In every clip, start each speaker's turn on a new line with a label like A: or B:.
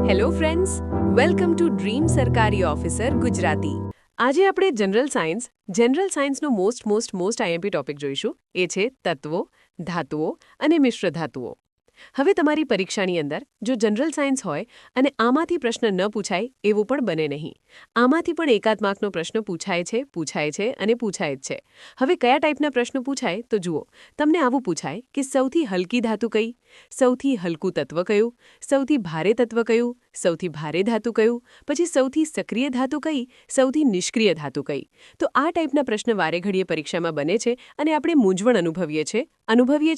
A: Hello friends, welcome to dream સરકારી officer Gujarati. આજે આપણે જનરલ સાયન્સનો મોસ્ટ આઈએમપી ટોપિક જોઈશું. એ છે તત્વો, ધાતુઓ અને મિશ્ર ધાતુઓ. હવે તમારી પરીક્ષાની અંદર જો જનરલ સાયન્સ હોય અને આમાંથી પ્રશ્ન ન પૂછાય એવું પણ બને નહીં. આમાંથી પણ એકાદ માર્કનો પ્રશ્ન પૂછાય છે અને પૂછાય જ છે. હવે કયા ટાઈપના પ્રશ્નો પૂછાય તો જુઓ, તમને આવું પૂછાય કે સૌથી હલકી ધાતુ કઈ, સૌથી હલકું તત્વ કયું, સૌથી ભારે તત્વ કયું, સૌથી ભારે ધાતુ કયું, પછી સૌથી સક્રિય ધાતુ કઈ, સૌથી નિષ્ક્રિય ધાતુ કઈ. તો આ ટાઈપના પ્રશ્ન વારે ઘડીએ પરીક્ષામાં બને છે અને આપણે મૂંઝવણ અનુભવીએ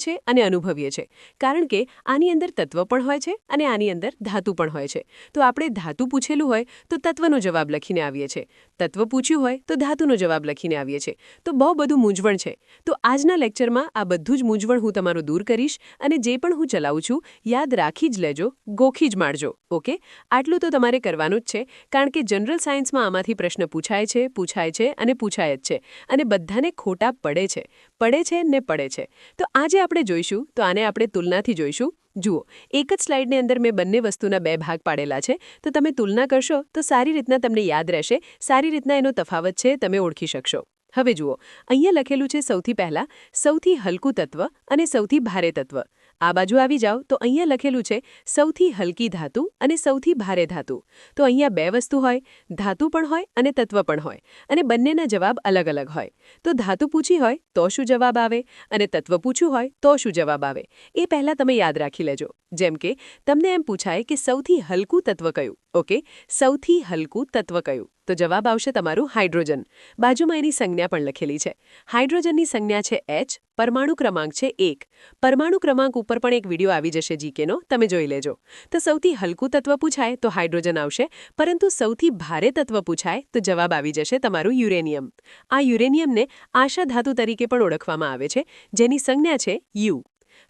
A: છીએ કારણ કે આની અંદર તત્વ પણ હોય છે અને આની અંદર ધાતુ પણ હોય છે. તો આપણે ધાતુ પૂછેલું હોય તો તત્વનો જવાબ લખીને આવીએ છીએ, તત્વ પૂછ્યું હોય તો ધાતુનો જવાબ લખીને આવીએ છીએ. તો બહુ બધું મૂંઝવણ છે. તો આજના લેક્ચરમાં આ બધું જ મૂંઝવણ હું તમારું દૂર કરીશ અને જે પણ હું ચલાવું છું યાદ રાખી જ લેજો, ગોખી જ મારજો. ઓકે, આટલું તો તમારે કરવાનું જ છે કારણ કે જનરલ સાયન્સમાં આમાંથી પ્રશ્ન પૂછાય છે અને પૂછાય જ છે અને બધાને ખોટા પડે છે. તો આજે આપણે જોઈશું તો આને આપણે તુલનાથી જોઈશું. જુઓ, એક જ સ્લાઇડની અંદર મેં બંને વસ્તુના બે ભાગ પાડેલા છે, તો તમે તુલના કરશો તો સારી રીતના તમને યાદ રહેશે, સારી રીતના એનો તફાવત છે તમે ઓળખી શકશો. હવે જુઓ, અહીંયા લખેલું છે સૌથી પહેલા સૌથી હલકું તત્વ અને સૌથી ભારે તત્વ. આ બાજુ આવી જાઓ તો અહીંયા લખેલું છે સૌથી હલકી ધાતુ અને સૌથી ભારે ધાતુ. તો અહીંયા બે વસ્તુ હોય, ધાતુ પણ હોય અને તત્વ પણ હોય અને બંનેના જવાબ અલગ અલગ હોય. તો ધાતુ પૂછી હોય તો શું જવાબ આવે અને તત્વ પૂછ્યું હોય તો શું જવાબ આવે એ પહેલાં તમે યાદ રાખી લેજો. જેમ કે તમને એમ પૂછાય કે સૌથી હલકું તત્વ કયું. ઓકે, સૌથી હલકું તત્વ કયું તો જવાબ આવશે તમારું હાઇડ્રોજન. બાજુમાં એની સંજ્ઞા પણ લખેલી છે. હાઇડ્રોજનની સંજ્ઞા છે H, પરમાણુ ક્રમાંક છે 1. પરમાણુ ક્રમાંક ઉપર પણ એક વિડીયો આવી જશે જીકેનો, તમે જોઈ લેજો. તો સૌથી હલકું તત્વ પૂછાય તો હાઇડ્રોજન આવશે, પરંતુ સૌથી ભારે તત્વ પૂછાય તો જવાબ આવી જશે તમારું યુરેનિયમ. આ યુરેનિયમને આશા ધાતુ તરીકે પણ ઓળખવામાં આવે છે, જેની સંજ્ઞા છે U.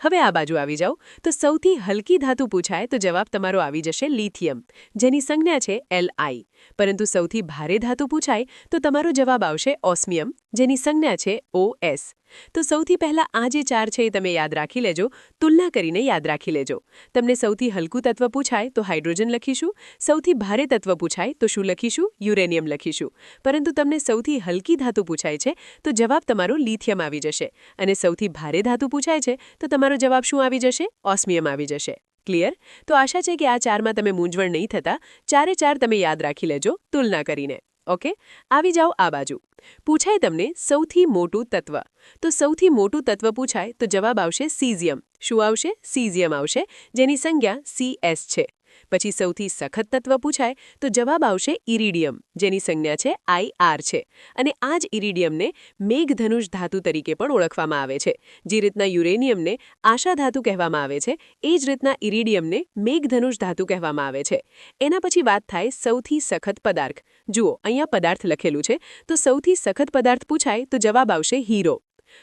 A: હવે આ બાજુ આવી જાઓ તો સૌથી હલકી ધાતુ પૂછાય તો જવાબ તમારો આવી જશે લિથિયમ, જેની સંજ્ઞા છે Li. પરંતુ સૌથી ભારે ધાતુ પૂછાય તો તમારો જવાબ આવશે ઓસ્મિયમ, જેની સંજ્ઞા છે Os. તો સૌથી પહેલા આ જે ચાર છે એ તમે યાદ રાખી લેજો, તુલના કરીને યાદ રાખી લેજો. તમને સૌથી હલકું તત્વ પૂછાય તો હાઇડ્રોજન લખીશું, સૌથી ભારે તત્વ પૂછાય તો શું લખીશું? યુરેનિયમ લખીશું. પરંતુ તમને સૌથી હલકી ધાતુ પૂછાય છે તો જવાબ તમારો લિથિયમ આવી જશે અને સૌથી ભારે ધાતુ પૂછાય છે તો તમારો જવાબ શું આવી જશે? ઓસ્મિયમ આવી જશે. ક્લિયર? તો આશા છે કે આ ચારમાં તમે મૂંઝવણ નહીં થતા, ચારે ચાર તમે યાદ રાખી લેજો તુલના કરીને. ઓકે, આવી જાઓ આ બાજુ. પૂછાય તમને સૌથી મોટું તત્વ. તો સૌથી મોટું તત્વ પૂછાય તો જવાબ આવશે સીઝિયમ. શું આવશે? સીઝિયમ આવશે, જેની સંજ્ઞા Cs છે. પછી સૌથી સખત તત્વ પૂછાય તો જવાબ આવશે ઇરિડિયમ, જેની સંજ્ઞા છે Ir છે. અને આ જ ઇરિડિયમને મેઘધનુષ ધાતુ તરીકે પણ ઓળખવામાં આવે છે. જે રીતના યુરેનિયમને આશા ધાતુ કહેવામાં આવે છે, એ જ રીતના ઇરિડિયમને મેઘધનુષ ધાતુ કહેવામાં આવે છે. એના પછી વાત થાય સૌથી સખત પદાર્થ. જુઓ, અહીંયા પદાર્થ લખેલું છે, તો સૌથી સખત પદાર્થ પૂછાય તો જવાબ આવશે હીરો.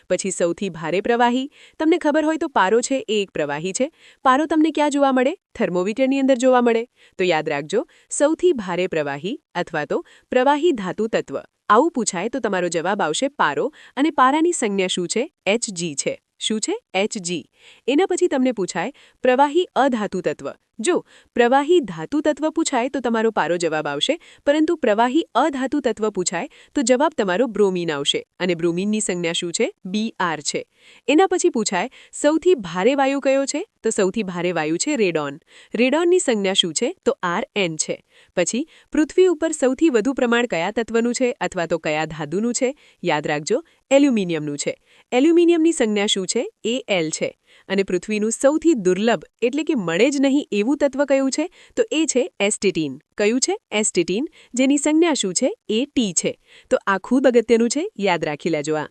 A: પછી સૌથી ભારે પ્રવાહી. તમને ખબર હોય તો પારો છે એ એક પ્રવાહી છે. પારો તમને ક્યાં જોવા મળે? થર્મોમીટરની અંદર જોવા મળે. તો યાદ રાખજો, સૌથી ભારે પ્રવાહી અથવા તો પ્રવાહી ધાતુ તત્વ. આવું પૂછાય તો તમારો જવાબ આવશે પારો અને પારાની સંજ્ઞા શું છે? Hg છે. શું છે? Hg. એના પછી તમને પૂછાય પ્રવાહી અધાતુ તત્વ. જો પ્રવાહી ધાતુ તત્વ પૂછાય તો તમારો પારો જવાબ આવશે, પરંતુ પ્રવાહી અધાતુ તત્વ પૂછાય તો જવાબ તમારો બ્રોમિન આવશે અને બ્રોમિનની સંજ્ઞા શું છે? Br છે. એના પછી પૂછાય સૌથી ભારે વાયુ કયો છે? તો સૌથી ભારે વાયુ છે રેડોન. રેડોનની સંજ્ઞા શું છે? તો Rn છે. પછી પૃથ્વી ઉપર સૌથી વધુ પ્રમાણ કયા તત્વનું છે અથવા તો કયા ધાતુનું છે? યાદ રાખજો, એલ્યુમિનિયમનું છે. એલ્યુમિનિયમની સંજ્ઞા શું છે? Al છે. અને પૃથ્વીનું સૌથી દુર્લભ એટલે કે મળે જ નહીં એવું તત્વ કયું છે? તો એ છે એસ્ટેટીન. કયું છે? એસ્ટેટીન, જેની સંજ્ઞા શું છે? At છે. તો આ ખૂબ અગત્યનું છે, યાદ રાખી લેજો.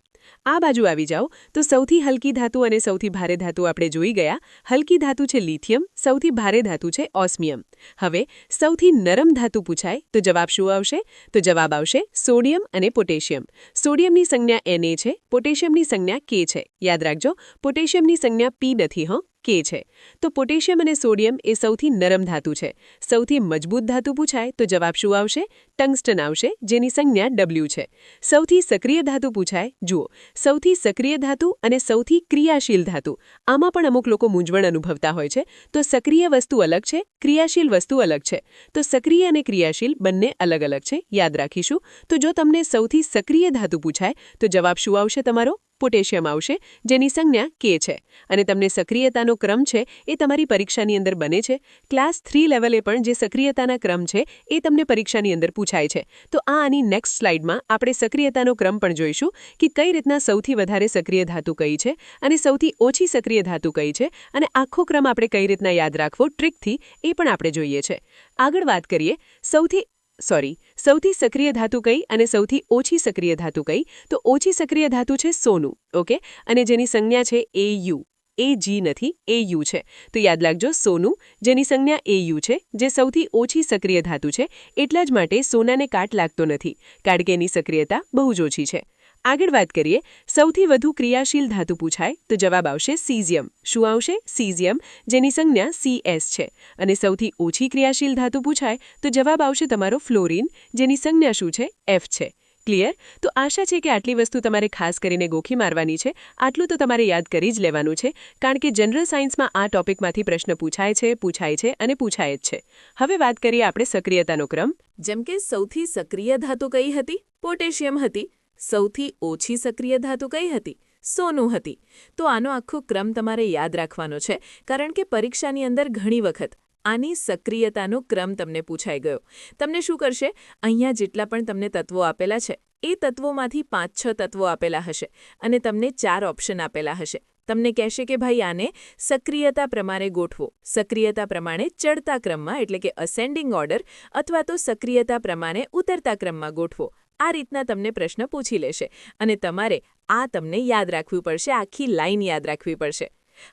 A: આ બાજુ આવી જાઓ તો સૌથી હલકી ધાતુ અને સૌથી ભારે ધાતુ આપણે જોઈ ગયા. હલકી ધાતુ છે લિથિયમ, સૌથી ભારે ધાતુ છે ઓસ્મિયમ. હવે સૌથી નરમ ધાતુ પૂછાય તો જવાબ શું આવશે? તો જવાબ આવશે સોડિયમ અને પોટેશિયમ. સોડિયમની સંજ્ઞા Na છે, પોટેશિયમની સંજ્ઞા K છે. યાદ રાખજો, પોટેશિયમની સંજ્ઞા P નથી, કે છે. તો પોટેશિયમ અને સોડિયમ એ સૌથી નરમ ધાતુ છે. સૌથી મજબૂત ધાતુ પૂછાય તો જવાબ શું આવશે? ટંગસ્ટન આવશે, જેની સંજ્ઞા W છે. સૌથી સક્રિય ધાતુ પૂછાય, જુઓ, સૌથી સક્રિય ધાતુ અને સૌથી ક્રિયાશીલ ધાતુ, આમાં પણ અમુક લોકો મૂંઝવણ અનુભવતા હોય છે. તો સક્રિય વસ્તુ અલગ છે, ક્રિયાશીલ વસ્તુ અલગ છે. તો સક્રિય અને ક્રિયાશીલ બંને અલગ અલગ છે, યાદ રાખીશું. તો જો તમને સૌથી સક્રિય ધાતુ પૂછાય તો જવાબ શું આવશે તમારો? પોટેશિયમ આવશે, જેની સંજ્ઞા K છે. અને તમને સક્રિયતાનો ક્રમ છે એ તમારી પરીક્ષાની અંદર બને છે. ક્લાસ 3 લેવલે પણ જે સક્રિયતાના ક્રમ છે એ તમને પરીક્ષાની અંદર પૂછાય છે. તો આની નેક્સ્ટ સ્લાઇડમાં આપણે સક્રિયતાનો ક્રમ પણ જોઈશું કે કઈ રીતના સૌથી વધારે સક્રિય ધાતુ કઈ છે અને સૌથી ઓછી સક્રિય ધાતુ કઈ છે, અને આખો ક્રમ આપણે કઈ રીતના યાદ રાખવો ટ્રીકથી એ પણ આપણે જોઈએ છે. આગળ વાત કરીએ સૌથી સક્રિય ધાતુ કઈ અને સૌથી ઓછી સક્રિય ધાતુ કઈ? તો ઓછી સક્રિય ધાતુ છે સોનું, ઓકે, અને જેની સંજ્ઞા છે Au. Ag નથી, Au છે. તો યાદ રાખજો, સોનું, જેની સંજ્ઞા Au છે, જે સૌથી ઓછી સક્રિય ધાતુ છે. એટલા જ માટે સોનાને કાટ લાગતો નથી, કારણ કે એની સક્રિયતા બહુ જ ઓછી છે. આગળ વાત કરીએ, સૌથી વધુ ક્રિયાશીલ ધાતુ પૂછાય તો જવાબ આવશે સીઝિયમ. શું આવશે? સીઝિયમ, જેની સંજ્ઞા Cs છે. અને સૌથી ઓછી ક્રિયાશીલ ધાતુ પૂછાય તો જવાબ આવશે તમારો ફ્લોરિન, જેની સંજ્ઞા શું છે? F છે. ક્લિયર? તો આશા છે કે આટલી વસ્તુ તમારે ખાસ કરીને ગોખી મારવાની છે. આટલું તો તમારે યાદ કરી જ લેવાનું છે, કારણ કે જનરલ સાયન્સમાં આ ટોપિકમાંથી પ્રશ્ન પૂછાય છે અને પૂછાય જ છે. હવે વાત કરીએ આપણે સક્રિયતાનો ક્રમ.
B: જેમ કે સૌથી સક્રિય ધાતુ કઈ હતી? પોટેશિયમ હતી. સૌથી ઓછી સક્રિય ધાતુ કઈ હતી? સોનું હતી. તો આનો આખો ક્રમ તમારે યાદ રાખવાનો છે, કારણ કે પરીક્ષાની અંદર ઘણી વખત આની સક્રિયતાનો ક્રમ તમને પૂછાઈ ગયો. તમને શું કરશે? અહીંયા જેટલા પણ તમને તત્વો આપેલા છે એ તત્વોમાંથી 5-6 તત્વો આપેલા હશે અને તમને 4 ઓપ્શન આપેલા હશે. તમને કહેશે કે ભાઈ આને સક્રિયતા પ્રમાણે ગોઠવો, સક્રિયતા પ્રમાણે ચડતા ક્રમમાં એટલે કે અસેન્ડિંગ ઓર્ડર, અથવા તો સક્રિયતા પ્રમાણે ઉતરતા ક્રમમાં ગોઠવો. આ રીતના તમને પ્રશ્ન પૂછી લેશે અને તમારે આ તમને યાદ રાખવું પડશે, આખી લાઈન યાદ રાખવી પડશે.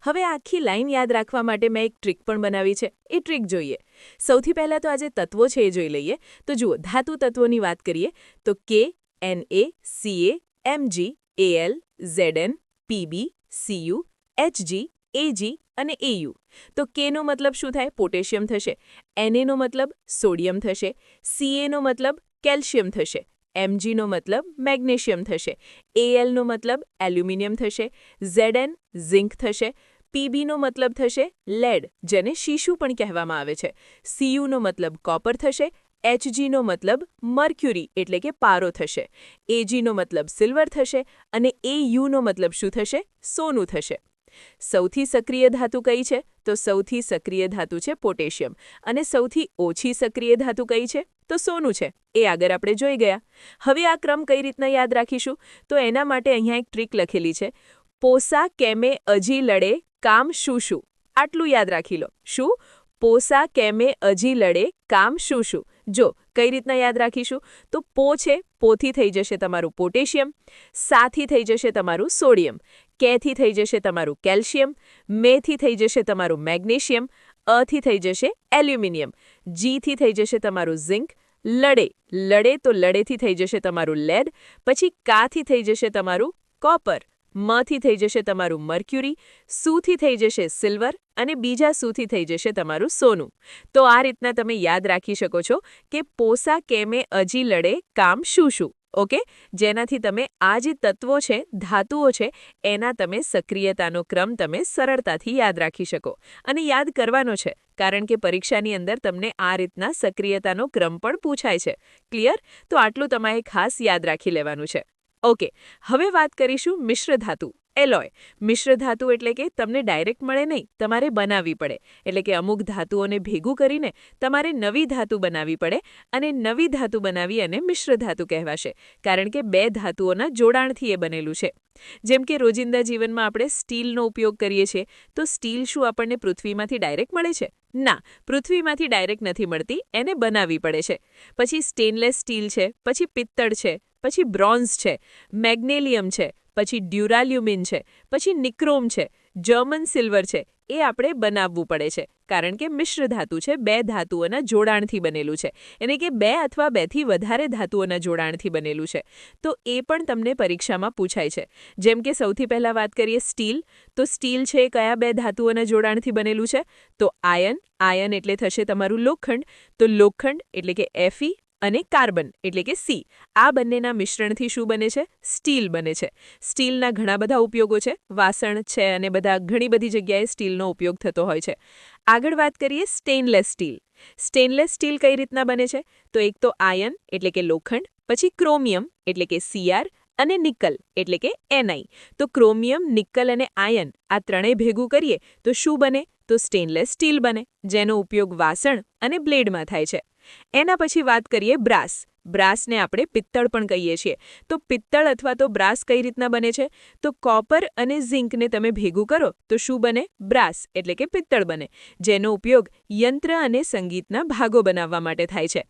B: હવે આખી લાઈન યાદ રાખવા માટે મેં એક ટ્રીક પણ બનાવી છે, એ ટ્રીક જોઈએ. સૌથી પહેલાં તો આ જે તત્વો છે એ જોઈ લઈએ. તો જુઓ, ધાતુ તત્વોની વાત કરીએ તો K, Na, Ca, Mg, Al, Zn, Pb, Cu, Hg, Ag અને Au. તો K નો મતલબ શું થાય? પોટેશિયમ થશે. Na નો મતલબ સોડિયમ થશે. Ca નો મતલબ કેલ્શિયમ થશે. Mg નો મતલબ મેગ્નેશિયમ થશે. Al નો મતલબ એલ્યુમિનિયમ થશે. Zn ઝિંક થશે. Pb નો મતલબ થશે લેડ, જેને શીશુ પણ કહેવામાં આવે છે. Cu નો મતલબ કોપર થશે. Hg નો મતલબ મર્ક્યુરી એટલે કે પારો થશે. Ag નો મતલબ સિલ્વર થશે અને Au નો મતલબ શું થશે? સોનું થશે. સૌથી સક્રિય ધાતુ કઈ છે? તો સૌથી સક્રિય ધાતુ છે પોટેશિયમ. અને સૌથી ઓછી સક્રિય ધાતુ કઈ છે? તો સોનું છે. એ આગળ આપણે જોઈ ગયા. હવે આ ક્રમ કઈ રીતના યાદ રાખીશું? તો એના માટે અહીંયા એક ટ્રીક લખેલી છે. પોસા કેમે અજી લડે કામ શું શું? આટલું યાદ રાખી લો. શું? પોસા કેમે અજી લડે કામ શું શું? જો કઈ રીતના યાદ રાખીશું? તો પો છે, પોથી થઈ જશે તમારું પોટેશિયમ. સાથી થઈ જશે તમારું સોડિયમ. કેથી થઈ જશે તમારું કેલ્શિયમ. મેથી થઈ જશે તમારું મેગ્નેશિયમ. અથી થઈ જશે એલ્યુમિનિયમ. જીથી થઈ જશે તમારું ઝિંક. લડે તો લડેથી થઈ જશે તમારું લેડ. પછી કાથી થઈ જશે તમારું કોપર. મથી થઈ જશે તમારું મર્ક્યુરી. સુથી થઈ જશે સિલ્વર અને બીજા સુથી થઈ જશે તમારું સોનું. તો આ રીતના તમે યાદ રાખી શકો છો કે પોસા કેમે અજી લડે કામ શું શું. ઓકે, જેનાથી તમે આ જે તત્વો છે, ધાતુઓ છે, એના તમે સક્રિયતાનો ક્રમ તમે સરળતાથી યાદ રાખી શકો અને યાદ કરવાનો છે, કારણ કે પરીક્ષાની અંદર તમને આ રીતના સક્રિયતાનો ક્રમ પણ પૂછાય છે. ક્લિયર? તો આટલું તમારે ખાસ યાદ રાખી લેવાનું છે. ઓકે, હવે વાત કરીશું મિશ્ર ધાતુ, એલોય. મિશ્ર ધાતુ એટલે કે તમને ડાયરેક્ટ મળે નહીં, તમારે બનાવવી પડે. એટલે કે અમુક ધાતુઓને ભેગું કરીને તમારે નવી ધાતુ બનાવવી પડે અને નવી ધાતુ બનાવી અને મિશ્ર ધાતુ કહેવાશે, કારણ કે 2 ધાતુઓના જોડાણથી એ બનેલું છે. જેમ કે રોજિંદા જીવનમાં આપણે સ્ટીલનો ઉપયોગ કરીએ છીએ, તો સ્ટીલ શું આપણને પૃથ્વીમાંથી ડાયરેક્ટ મળે છે? ના, પૃથ્વીમાંથી ડાયરેક્ટ નથી મળતી, એને બનાવવી પડે છે. પછી સ્ટેનલેસ સ્ટીલ છે, પછી પિત્તળ છે, પછી બ્રોન્ઝ છે, મેગ્નેલિયમ છે, પછી ડ્યુરાલ્યુમિન છે, પછી નિક્રોમ છે, જર્મન સિલ્વર છે. એ આપણે બનાવવું પડે છે, કારણ કે મિશ્ર ધાતુ છે, બે ધાતુઓના જોડાણથી બનેલું છે, એટલે કે બે અથવા બેથી વધારે ધાતુઓના જોડાણથી બનેલું છે. તો એ પણ તમને પરીક્ષામાં પૂછાય છે. જેમ કે સૌથી પહેલાં વાત કરીએ સ્ટીલ, તો સ્ટીલ છે કયા બે ધાતુઓના જોડાણથી બનેલું છે? તો આયન એટલે થશે તમારું લોખંડ, તો લોખંડ એટલે કે Fe અને કાર્બન એટલે કે સી, આ બંનેના મિશ્રણથી શું બને છે? સ્ટીલ બને છે. સ્ટીલના ઘણા બધા ઉપયોગો છે, વાસણ છે અને ઘણી બધી જગ્યાએ સ્ટીલનો ઉપયોગ થતો હોય છે. આગળ વાત કરીએ સ્ટેનલેસ સ્ટીલ. સ્ટેનલેસ સ્ટીલ કઈ રીતના બને છે? તો એક તો આયન એટલે કે લોખંડ, પછી ક્રોમિયમ એટલે કે Cr અને નિકલ એટલે કે Ni. તો ક્રોમિયમ, નિકલ અને આયન આ ત્રણેય ભેગું કરીએ તો શું બને? તો સ્ટેનલેસ સ્ટીલ બને, જેનો ઉપયોગ વાસણ અને બ્લેડમાં થાય છે. એના પછી વાત કરીએ બ્રાસ. બ્રાસને આપણે પિત્તળ પણ કહીએ છીએ. તો પિત્તળ અથવા તો બ્રાસ કઈ રીતના બને છે? તો કોપર અને ઝિંકને તમે ભેગું કરો તો શું બને? બ્રાસ એટલે કે પિત્તળ બને, જેનો ઉપયોગ યંત્ર અને સંગીતના ભાગો બનાવવા માટે થાય છે.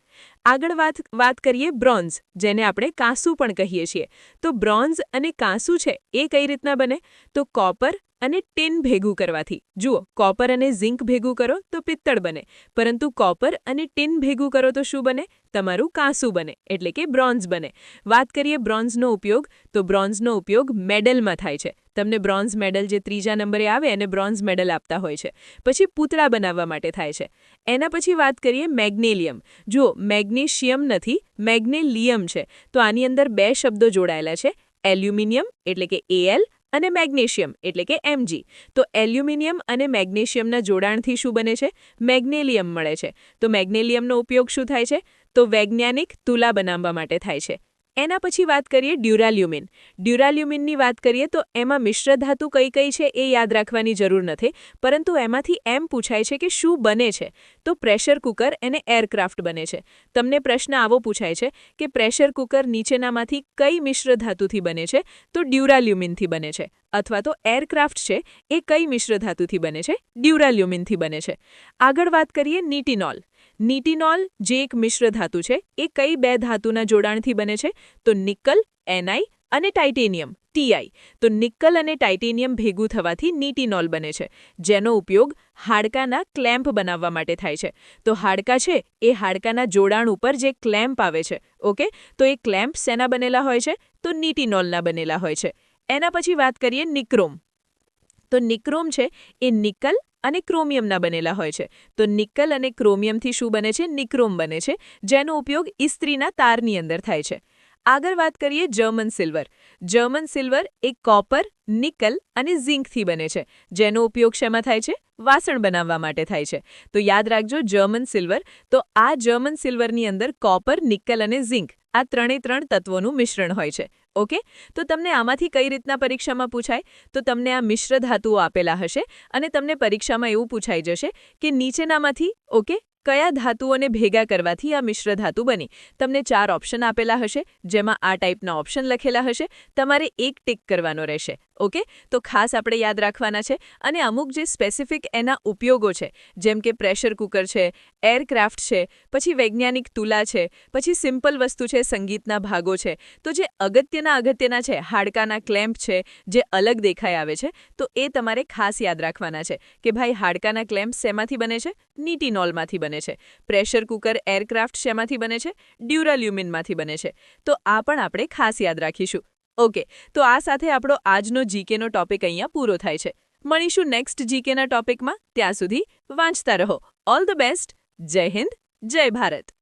B: આગળ વાત કરીએ બ્રોન્ઝ, જેને આપણે કાંસુ પણ કહીએ છીએ. તો બ્રોન્ઝ અને કાંસુ છે એ કઈ રીતના બને? તો કોપર અને ટીન ભેગું કરવાથી. જુઓ, કોપર અને ઝિંક ભેગું કરો તો પિત્તળ બને, પરંતુ કોપર અને ટીન ભેગું કરો તો શું બને? તમારું કાંસુ બને, એટલે કે બ્રોન્ઝ બને. વાત કરીએ બ્રોન્ઝનો ઉપયોગ, તો બ્રોન્ઝનો ઉપયોગ મેડલમાં થાય છે. તમને બ્રોન્ઝ મેડલ જે 3જા નંબરે આવે એને બ્રોન્ઝ મેડલ આપતા હોય છે. પછી પૂતળા બનાવવા માટે થાય છે. એના પછી વાત કરીએ મેગ્નેલિયમ. જુઓ, મેગ્નેશિયમ નથી, મેગ્નેલિયમ છે. તો આની અંદર બે શબ્દો જોડાયેલા છે, એલ્યુમિનિયમ એટલે કે Al અને મેગ્નેશિયમ એટલે કે Mg. તો એલ્યુમિનિયમ અને મેગ્નેશિયમના જોડાણથી શું બને છે? મેગ્નેલિયમ મળે છે. તો મેગ્નેલિયમનો ઉપયોગ શું થાય છે? તો વૈજ્ઞાનિક તુલા બનાવવા માટે થાય છે. એના પછી વાત કરીએ ડ્યુરાલ્યુમિન. ડ્યુરાલ્યુમિનની વાત કરીએ તો એમાં મિશ્ર ધાતુ કઈ કઈ છે એ યાદ રાખવાની જરૂર નથી, પરંતુ એમાંથી એમ પૂછાય છે કે શું બને છે? તો પ્રેશર કુકર અને એરક્રાફ્ટ બને છે. તમને પ્રશ્ન આવો પૂછાય છે કે પ્રેશર કુકર નીચેનામાંથી કઈ મિશ્ર ધાતુથી બને છે? તો ડ્યુરાલ્યુમિનથી બને છે. અથવા તો એરક્રાફ્ટ છે એ કઈ મિશ્ર ધાતુથી બને છે? ડ્યુરાલ્યુમિનથી બને છે. આગળ વાત કરીએ નિટિનોલ. નિટિનોલ જે એક મિશ્ર ધાતુ છે એ કઈ બે ધાતુના જોડાણથી બને છે? તો નિકલ, Ni અને ટાઇટેનિયમ, Ti. તો નિકલ અને ટાઇટેનિયમ ભેગું થવાથી નિટિનોલ બને છે, જેનો ઉપયોગ હાડકાના ક્લેમ્પ બનાવવા માટે થાય છે. તો હાડકાં છે એ હાડકાના જોડાણ ઉપર જે ક્લેમ્પ આવે છે, ઓકે, તો એ ક્લેમ્પ શેના બનેલા હોય છે? તો નિટિનોલના બનેલા હોય છે. એના પછી વાત કરીએ નિક્રોમ. તો નિક્રોમ છે એ નિકલ અને ક્રોમિયમના બનેલા હોય છે. તો નિકલ અને ક્રોમિયમથી શું બને છે? નિક્રોમ બને છે, જેનો ઉપયોગ ઇસ્ત્રીના તારની અંદર થાય છે. આગળ વાત કરીએ જર્મન સિલ્વર. જર્મન સિલ્વર એ કોપર, નિકલ અને ઝિંકથી બને છે, જેનો ઉપયોગ શેમાં થાય છે? વાસણ બનાવવા માટે થાય છે. તો યાદ રાખજો જર્મન સિલ્વર. તો આ જર્મન સિલ્વરની અંદર કોપર, નિકલ અને ઝિંક આ ત્રણે ત્રણ તત્વોનું મિશ્રણ હોય છે. ઓકે, તો તમને આમાંથી કઈ રીતના પરીક્ષામાં પૂછાય? તો તમને આ મિશ્ર ધાતુઓ આપેલા હશે અને તમને પરીક્ષામાં એવું પૂછાઈ જશે કે નીચેનામાંથી ઓકે કયા ધાતુઓને ભેગા કરવાથી આ મિશ્ર ધાતુ બની. તમને 4 ઓપ્શન આપેલા હશે, જેમાં આ ટાઈપના ઓપ્શન લખેલા હશે. તમારે એક ટિક કરવાનો રહેશે. ઓકે, તો ખાસ આપણે યાદ રાખવાના છે. અને અમુક જે સ્પેસિફિક એના ઉપયોગો છે, જેમ કે પ્રેશર કુકર છે, એરક્રાફ્ટ છે, પછી વૈજ્ઞાનિક તુલા છે, પછી સિમ્પલ વસ્તુ છે સંગીતના ભાગો છે, તો જે અગત્યના છે હાડકાના ક્લેમ્પ છે જે અલગ દેખાઈ આવે છે, તો એ તમારે ખાસ યાદ રાખવાના છે કે ભાઈ હાડકાના ક્લેમ્પ શેમાંથી બને છે? નિટિનોલમાંથી બને છે. પ્રેશર કુકર, એરક્રાફ્ટ શેમાંથી બને છે? ડ્યુરાલ્યુમિનમાંથી બને છે. તો આ પણ આપણે ખાસ યાદ રાખીશું. ઓકે, તો આ સાથે આપણો આજનો જીકેનો ટોપિક અહીંયા પૂરો થાય છે. મળીશું નેક્સ્ટ જીકેના ટોપિકમાં. ત્યાં સુધી વાંચતા રહો. All the best. જય હિન્દ, જય ભારત.